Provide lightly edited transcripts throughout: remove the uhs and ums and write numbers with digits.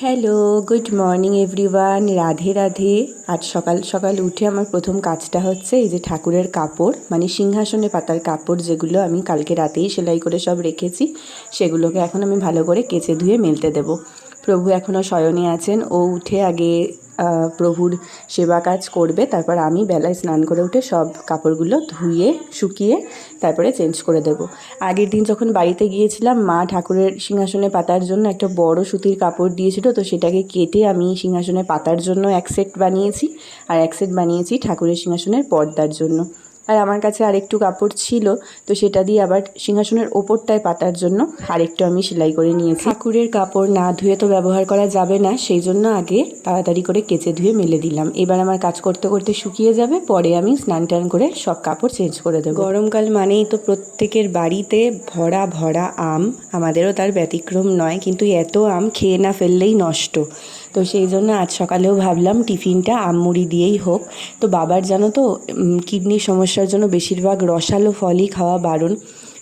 Hello, good morning everyone. Radhe Radhe. আজ সকাল সকাল উঠে আমার প্রথম কাজটা হচ্ছে এই যে ঠাকুরের কাপড়, মানে সিংহাসনে পাতার কাপড়, যেগুলো আমি কালকে রাতেই সেলাই করে সব রেখেছি, সেগুলোকে এখন আমি ভালো করে কেচে ধুয়ে মেলতে দেবো। প্রভু এখনও শয়নে আছেন, ও উঠে আগে প্রভুর সেবা কাজ করবে, তারপর আমি বেলায় স্নান করে উঠে সব কাপড়গুলো ধুয়ে শুকিয়ে তারপরে চেঞ্জ করে দেব। আগের দিন যখন বাড়িতে গিয়েছিলাম, মা ঠাকুরের সিংহাসনে পাতার জন্য একটা বড় সুতির কাপড় দিয়েছিল, তো সেটাকে কেটে আমি সিংহাসনে পাতার জন্য এক সেট বানিয়েছি, আর এক সেট বানিয়েছি ঠাকুরের সিংহাসনের পর্দার জন্য। আর আমার কাছে আরেকটু কাপড় ছিল, তো সেটা দিয়ে আবার সিংহাসনের ওপরটায় পাতার জন্য আরেকটু আমি সেলাই করে নিয়েছি। ঠাকুরের কাপড় না ধুয়ে তো ব্যবহার করা যাবে না, সেই জন্য আগে তাড়াতাড়ি করে কেচে ধুয়ে মেলে দিলাম। এবার আমার কাজ করতে করতে শুকিয়ে যাবে, পরে আমি স্নান টান করে সব কাপড় চেঞ্জ করে দেবো। গরমকাল মানেই তো প্রত্যেকের বাড়িতে ভরা ভরা আম, আমাদেরও তার ব্যতিক্রম নয়, কিন্তু এত আম খেয়ে না ফেললেই নষ্ট। তো সেই জন্য আজ সকালেও ভাবলাম টিফিনটা আম মুড়ি দিয়েই হোক। তো বাবার জানো তো কিডনির সমস্যার জন্য বেশিরভাগ রসালো ফলই খাওয়া বারণ,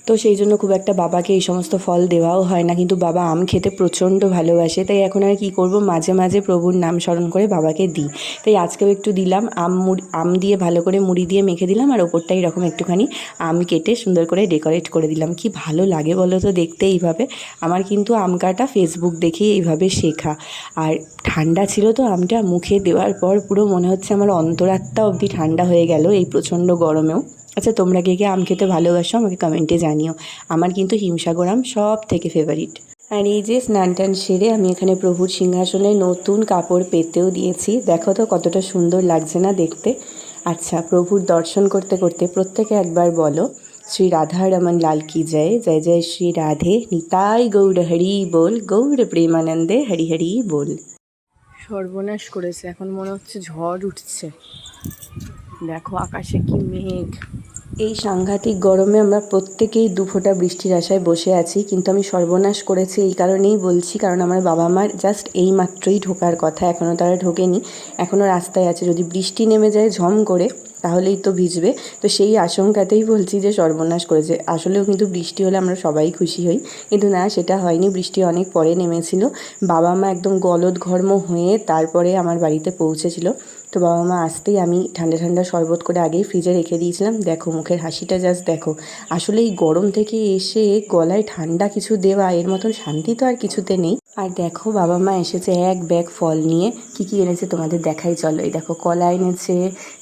তো সেই জন্য খুব একটা বাবাকে এই সমস্ত ফল দেওয়াও হয় না, কিন্তু বাবা আম খেতে প্রচণ্ড ভালোবাসে। তাই এখন আর কি করব, মাঝে মাঝে প্রভুর নাম স্মরণ করে বাবাকে দিই। তাই আজকেও একটু দিলাম, আম দিয়ে ভালো করে মুড়ি দিয়ে মেখে দিলাম, আর ওপরটা এরকম একটুখানি আম কেটে সুন্দর করে ডেকোরেট করে দিলাম। কি ভালো লাগে বলো তো দেখতে এইভাবে। আমার কিন্তু আম কাটা ফেসবুক দেখেই এইভাবে শেখা। আর ঠান্ডা ছিল তো আমটা, মুখে দেওয়ার পর পুরো মনে হচ্ছে আমার অন্তরাত্মা অবধি ঠান্ডা হয়ে গেল এই প্রচণ্ড গরমেও। আচ্ছা, তোমরা কে কে আম খেতে ভালোবাসো আমাকে কমেন্টে জানিও। আমার কিন্তু হিমসাগর আম সব থেকে ফেভারিট। আর এই যে স্নান টান সেরে আমি এখানে প্রভুর সিংহাসনে নতুন কাপড় পেতেও দিয়েছি। দেখো তো কতটা সুন্দর লাগছে না দেখতে। আচ্ছা, প্রভুর দর্শন করতে করতে প্রত্যেকে একবার বলো, শ্রী রাধা রমন লাল কি জয়, জয় জয় শ্রী রাধে নিতাই গৌর হরি বল, গৌর প্রেমানন্দে হরি হরি বল। সর্বনাশ করেছে, এখন মনে হচ্ছে ঝড় উঠছে। দেখো আকাশে কি মেঘ। এই সাংঘাতিক গরমে আমরা প্রত্যেকেই দুফোঁটা বৃষ্টির আশায় বসে আছি, কিন্তু আমি সর্বনাশ করেছি এই কারণেই বলছি, কারণ আমার বাবা মার জাস্ট এই মাত্রই ঢোকার কথা, এখনও তারা ঢোকেনি, এখনও রাস্তায় আছে। যদি বৃষ্টি নেমে যায় ঝম করে তাহলেই তো ভিজবে, তো সেই আশঙ্কাতেই বলছি যে সর্বনাশ করেছে। আসলেও কিন্তু বৃষ্টি হলে আমরা সবাই খুশি হই, কিন্তু না, সেটা হয়নি। বৃষ্টি অনেক পরে নেমেছিল। বাবা মা একদম গলদঘর্ম হয়ে তারপরে আমার বাড়িতে পৌঁছেছিল। তো বাবা মা আসতেই আমি ঠান্ডা ঠান্ডা শরবত করে আগেই ফ্রিজে রেখে দিয়েছিলাম। দেখো মুখের হাসিটা জাস্ট দেখো। আসলে এই গরম থেকে এসে গলায় ঠান্ডা কিছু দেওয়া, এর মতন শান্তি তো আর কিছুতে নেই। আর দেখো বাবা মা এসেছে এক ব্যাগ ফল নিয়ে। কি কি এনেছে তোমাদের দেখাই চলো। এই দেখো কলা এনেছে,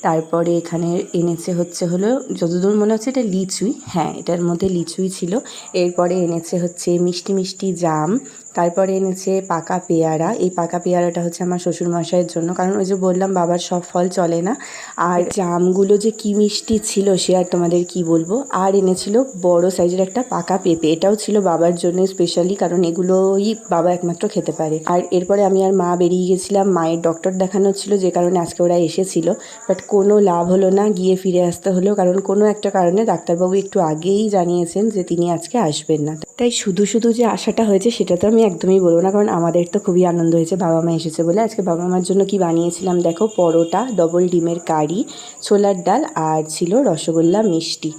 তারপরে এখানে এনেছে হলো যতদূর মনে হচ্ছে এটা লিচুই, হ্যাঁ এটার মধ্যে লিচুই ছিল। এরপরে এনেছে হচ্ছে মিষ্টি মিষ্টি জাম, তারপরে এনেছে পাকা পেয়ারা। এই পাকা পেয়ারাটা হচ্ছে আমার শ্বশুরমশাইয়ের জন্য, কারণ ওই যে বললাম বাবার সব ফল চলে না। আর জামগুলো যে কি মিষ্টি ছিল সে আর তোমাদের কি বলবো। আর এনেছিল বড় সাইজের একটা পাকা পেঁপে, এটাও ছিল বাবার জন্য স্পেশালি, কারণ এগুলোই বাবা একমাত্র খেতে পারে। আর এরপরে আমি আর মা বেরিয়ে গেছিলাম, মায়ের ডক্টর দেখানো ছিল, যে কারণে আজকে ওরা এসেছিল, বাট কোনো লাভ হলো না, গিয়ে ফিরে আসতে হলো, কারণ কোনো একটা কারণে ডাক্তারবাবু একটু আগেই জানিয়েছেন যে তিনি আজকে আসবেন না। তাই শুধু শুধু যে আশাটা হয়েছে সেটা তো আমি একদমই বলবো না, কারণ আমাদের তো খুবই আনন্দ হয়েছে বাবা মা এসেছে বলে। আজকে বাবা মার জন্য কি বানিয়েছিলাম দেখো, পরোটা, ডবল ডিমের কারি, ছোলার ডাল, আর ছিল রসগোল্লা মিষ্টি।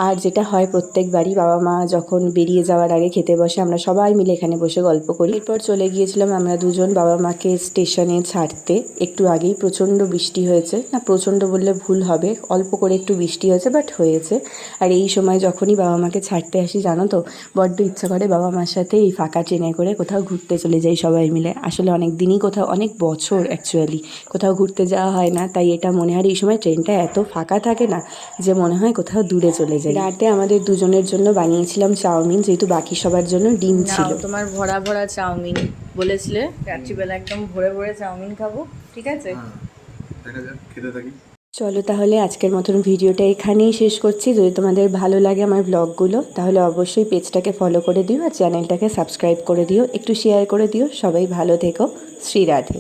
আর যেটা হয় প্রত্যেকবারই বাবা মা যখন বেরিয়ে যাওয়ার আগে খেতে বসে, আমরা সবাই মিলে এখানে বসে গল্প করি। এরপর চলে গিয়েছিলাম আমরা দুজন বাবা মাকে স্টেশনে ছাড়তে। একটু আগেই প্রচণ্ড বৃষ্টি হয়েছে, না প্রচণ্ড বললে ভুল হবে, অল্প করে একটু বৃষ্টি হয়েছে, বাট হয়েছে। আর এই সময় যখনই বাবা মাকে ছাড়তে আসি জানো তো, বড্ড ইচ্ছা করে বাবা মার সাথে এই ফাঁকা ট্রেনে করে কোথাও ঘুরতে চলে যাই সবাই মিলে। আসলে অনেক দিনই কোথাও, অনেক বছর অ্যাকচুয়ালি কোথাও ঘুরতে যাওয়া হয় না, তাই এটা মনে হয় এই সময় ট্রেনটা এত ফাঁকা থাকে না যে মনে হয় কোথাও দূরে চলে যাই। রাতে আমাদের দুজনের জন্য বানিয়েছিলাম চাউমিন, যেহেতু বাকি সবার জন্য ডিম ছিল। তোমার ভরা ভরা চাউমিন বলেছিলে, রাত্রিবেলা একদম ভরে ভরে চাউমিন খাবো, ঠিক আছে? দেখা যাক, খেতে থাকি। চলো তাহলে আজকের মতন ভিডিওটা এখানেই শেষ করছি। যদি তোমাদের ভালো লাগে আমার ব্লগগুলো, তাহলে অবশ্যই পেজটাকে ফলো করে দিও, আর চ্যানেলটাকে সাবস্ক্রাইব করে দিও, একটু শেয়ার করে দিও। সবাই ভালো থেকো। শ্রী রাধে।